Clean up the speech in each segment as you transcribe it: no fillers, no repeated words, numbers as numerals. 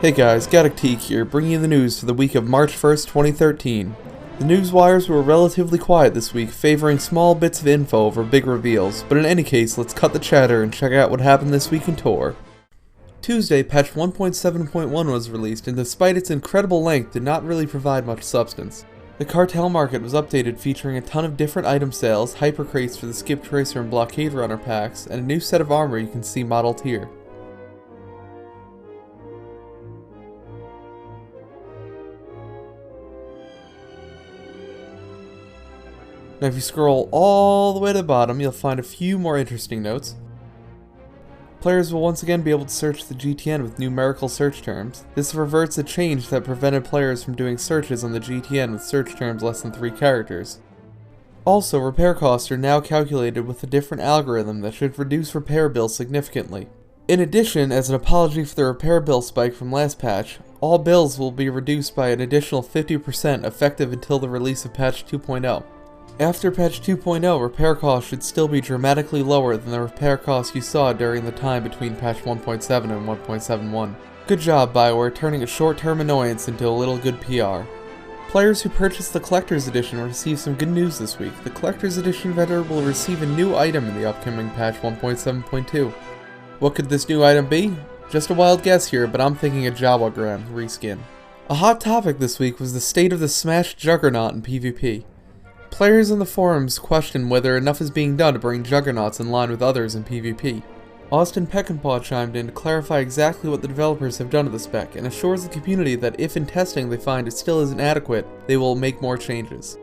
Hey guys, Gaddock Teeg here, bringing you the news for the week of March 1st, 2013. The news wires were relatively quiet this week, favoring small bits of info over big reveals, but in any case, let's cut the chatter and check out what happened this week in TOR. Tuesday, patch 1.7.1 was released, and despite its incredible length, did not really provide much substance. The cartel market was updated, featuring a ton of different item sales, hyper crates for the Skip Tracer and Blockade Runner packs, and a new set of armor you can see modeled here. Now if you scroll all the way to the bottom, you'll find a few more interesting notes. Players will once again be able to search the GTN with numerical search terms. This reverts a change that prevented players from doing searches on the GTN with search terms less than 3 characters. Also, repair costs are now calculated with a different algorithm that should reduce repair bills significantly. In addition, as an apology for the repair bill spike from last patch, all bills will be reduced by an additional 50% effective until the release of patch 2.0. After patch 2.0, repair costs should still be dramatically lower than the repair costs you saw during the time between patch 1.7 and 1.71. Good job, BioWare, turning a short-term annoyance into a little good PR. Players who purchased the Collector's Edition received some good news this week. The Collector's Edition vendor will receive a new item in the upcoming patch 1.7.2. What could this new item be? Just a wild guess here, but I'm thinking a Jawagram reskin. A hot topic this week was the state of the Smash Juggernaut in PvP. Players in the forums question whether enough is being done to bring Juggernauts in line with others in PvP. Austin Peckinpah chimed in to clarify exactly what the developers have done to the spec, and assures the community that if in testing they find it still isn't adequate, they will make more changes.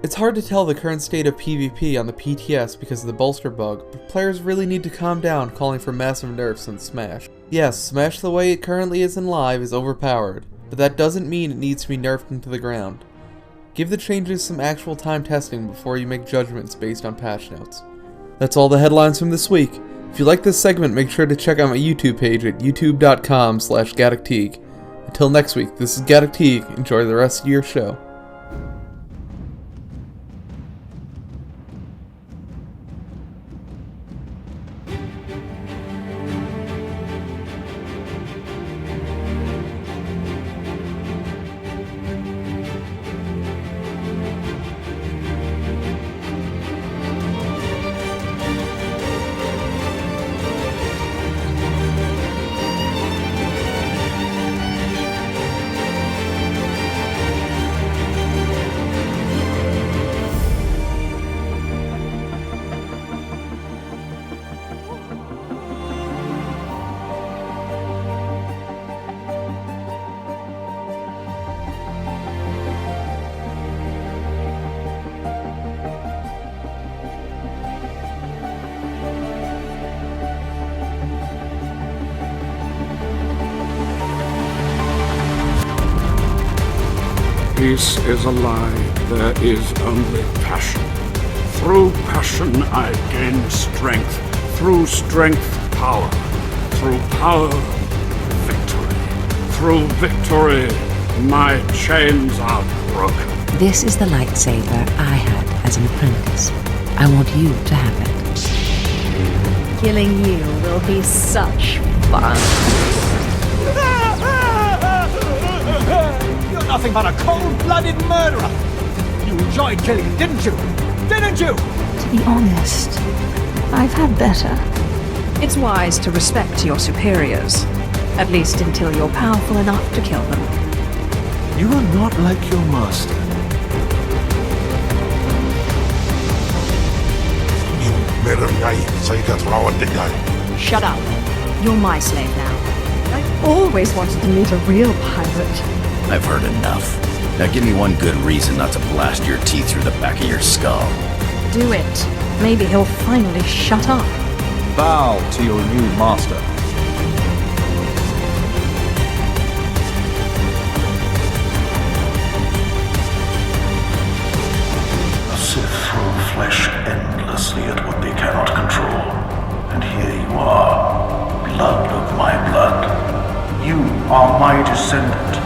It's hard to tell the current state of PvP on the PTS because of the bolster bug, but players really need to calm down calling for massive nerfs in Smash. Yes, Smash the way it currently is in live is overpowered, but that doesn't mean it needs to be nerfed into the ground. Give the changes some actual time testing before you make judgments based on patch notes. That's all the headlines from this week. If you like this segment, make sure to check out my YouTube page at youtube.com/Gaddock Teeg. Until next week, this is Gaddock Teeg. Enjoy the rest of your show. Peace is a lie, there is only passion. Through passion I gain strength, through strength power, through power victory, through victory my chains are broken. This is the lightsaber I had as an apprentice. I want you to have it. Killing you will be such fun. Nothing but a cold-blooded murderer! You enjoyed killing him, didn't you? Didn't you? To be honest, I've had better. It's wise to respect your superiors, at least until you're powerful enough to kill them. You are not like your master. Shut up. You're my slave now. I've always wanted to meet a real pirate. I've heard enough. Now give me one good reason not to blast your teeth through the back of your skull. Do it. Maybe he'll finally shut up. Bow to your new master. Sift through flesh endlessly at what they cannot control. And here you are, blood of my blood. You are my descendant.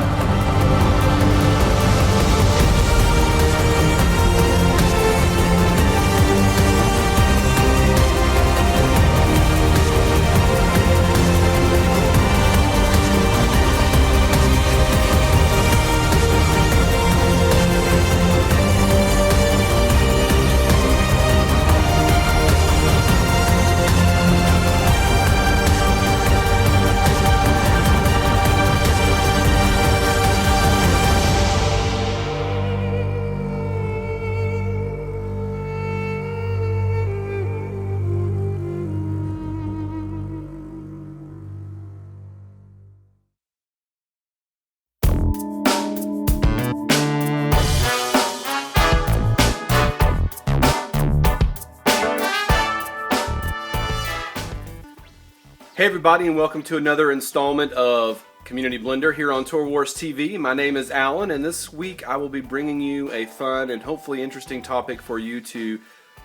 Hey everybody, and welcome to another installment of Community Blender here on TORWars TV. My name is Alan, and this week I will be bringing you a fun and hopefully interesting topic for you to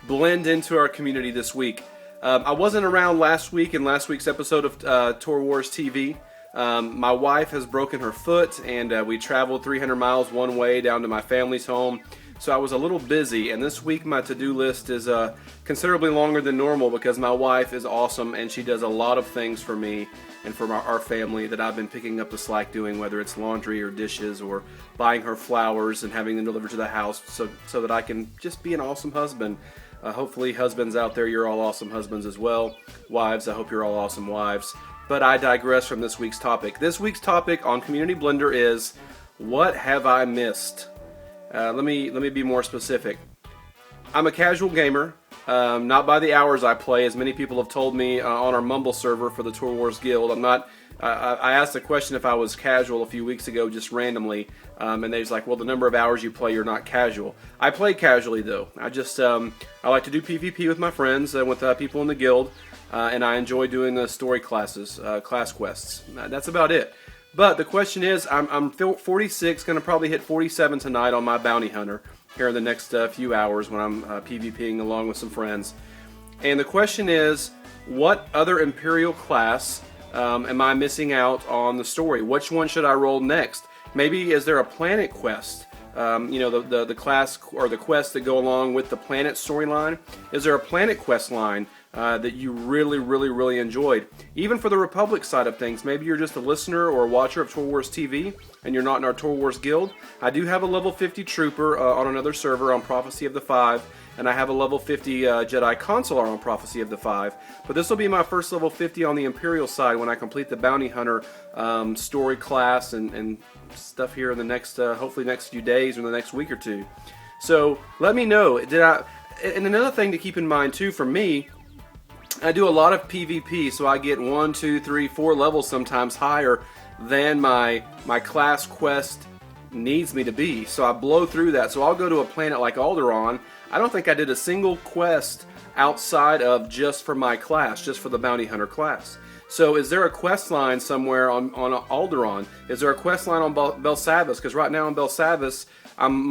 blend into our community this week. I wasn't around last week in last week's episode of TORWars TV. My wife has broken her foot, and we traveled 300 miles one way down to my family's home. So I was a little busy, and this week my to-do list is considerably longer than normal because my wife is awesome and she does a lot of things for me and for our family that I've been picking up the slack doing, whether it's laundry or dishes or buying her flowers and having them delivered to the house so that I can just be an awesome husband. Hopefully husbands out there, you're all awesome husbands as well. Wives, I hope you're all awesome wives. But I digress from this week's topic. This week's topic on Community Blender is, what have I missed? Let me be more specific. I'm a casual gamer, not by the hours I play, as many people have told me on our Mumble server for the TORWars Guild. I'm not. I asked the question if I was casual a few weeks ago, just randomly, and they was like, "Well, the number of hours you play, you're not casual." I play casually though. I just I like to do PvP with my friends and with people in the guild, and I enjoy doing the story classes, class quests. That's about it. But the question is, I'm 46, going to probably hit 47 tonight on my bounty hunter here in the next few hours when I'm PvPing along with some friends. And the question is, what other Imperial class am I missing out on the story? Which one should I roll next? Maybe is there a planet quest? You know, the class or the quests that go along with the planet storyline? Is there a planet quest line that you really enjoyed? Even for the Republic side of things, maybe you're just a listener or a watcher of TORWars TV and you're not in our TORWars Guild. I do have a level 50 trooper on another server on Prophecy of the Five, and I have a level 50 Jedi Consular on Prophecy of the Five. But this will be my first level 50 on the Imperial side when I complete the Bounty Hunter story class and stuff here in the next, hopefully next few days or the next week or two. So let me know, and another thing to keep in mind too for me, I do a lot of PvP, so I get 1, 2, 3, 4 levels sometimes higher than my class quest needs me to be. So I blow through that. So I'll go to a planet like Alderaan. I don't think I did a single quest outside of just for my class, just for the Bounty Hunter class. So is there a quest line somewhere on Alderaan? Is there a quest line on Belsavis? Because right now on Belsavis, I'm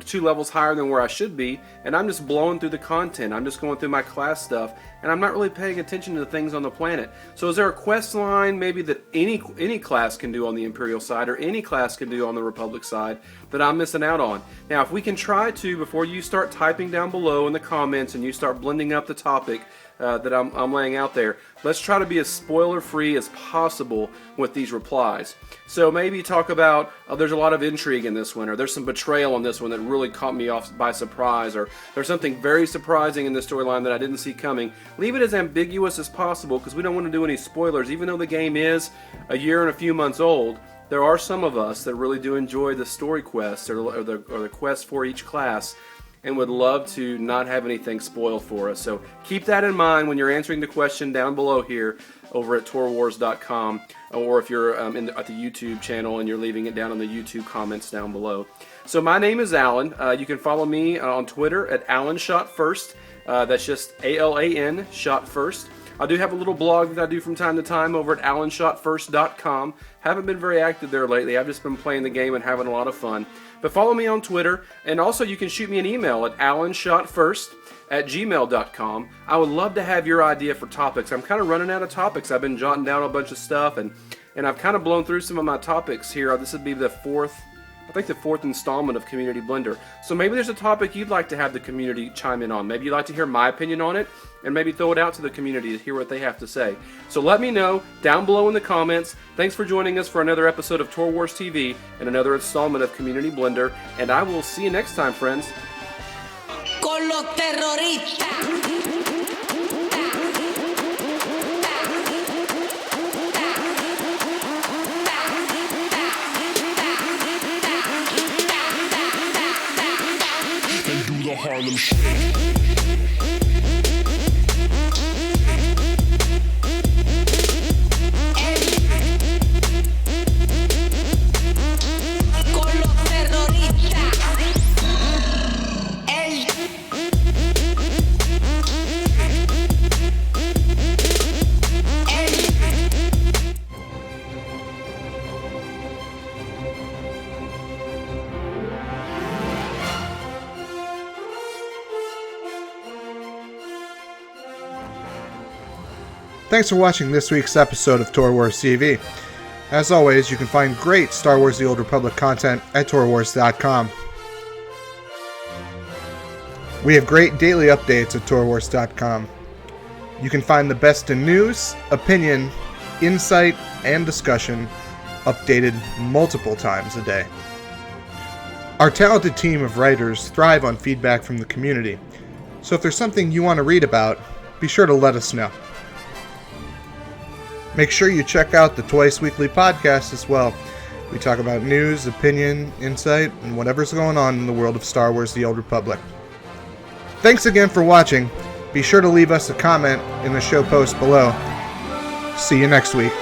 2 levels higher than where I should be, and I'm just blowing through the content. I'm just going through my class stuff, and I'm not really paying attention to the things on the planet. So is there a quest line maybe that any class can do on the Imperial side, or any class can do on the Republic side, that I'm missing out on? Now, if we can try to, before you start typing down below in the comments and you start blending up the topic that I'm laying out there, let's try to be as spoiler-free as possible with these replies. So maybe talk about, there's a lot of intrigue in this one, or there's some betrayal on this one that really caught me off by surprise, or there's something very surprising in this storyline that I didn't see coming. Leave it as ambiguous as possible, because we don't want to do any spoilers. Even though the game is a year and a few months old, there are some of us that really do enjoy the story quests, or the quests for each class, and would love to not have anything spoiled for us. So keep that in mind when you're answering the question down below here over at TORWars.com, or if you're at the YouTube channel and you're leaving it down in the YouTube comments down below. So my name is Alan. You can follow me on Twitter at AlanShotFirst. That's just ALAN Shot First. I do have a little blog that I do from time to time over at AlanShotFirst.com. Haven't been very active there lately. I've just been playing the game and having a lot of fun. But follow me on Twitter, and also you can shoot me an email at AlanShotFirst@gmail.com. I would love to have your idea for topics. I'm kind of running out of topics. I've been jotting down a bunch of stuff, and I've kind of blown through some of my topics here. This would be the fourth installment of Community Blender. So maybe there's a topic you'd like to have the community chime in on. Maybe you'd like to hear my opinion on it, and maybe throw it out to the community to hear what they have to say. So let me know down below in the comments. Thanks for joining us for another episode of TORWars TV and another installment of Community Blender, and I will see you next time, friends. Con los terroristas. Harlem Shake. El Thanks for watching this week's episode of TORWars TV. As always, you can find great Star Wars The Old Republic content at TORWars.com. We have great daily updates at TORWars.com. You can find the best in news, opinion, insight, and discussion updated multiple times a day. Our talented team of writers thrive on feedback from the community, so if there's something you want to read about, be sure to let us know. Make sure you check out the Twice Weekly podcast as well. We talk about news, opinion, insight, and whatever's going on in the world of Star Wars The Old Republic. Thanks again for watching. Be sure to leave us a comment in the show post below. See you next week.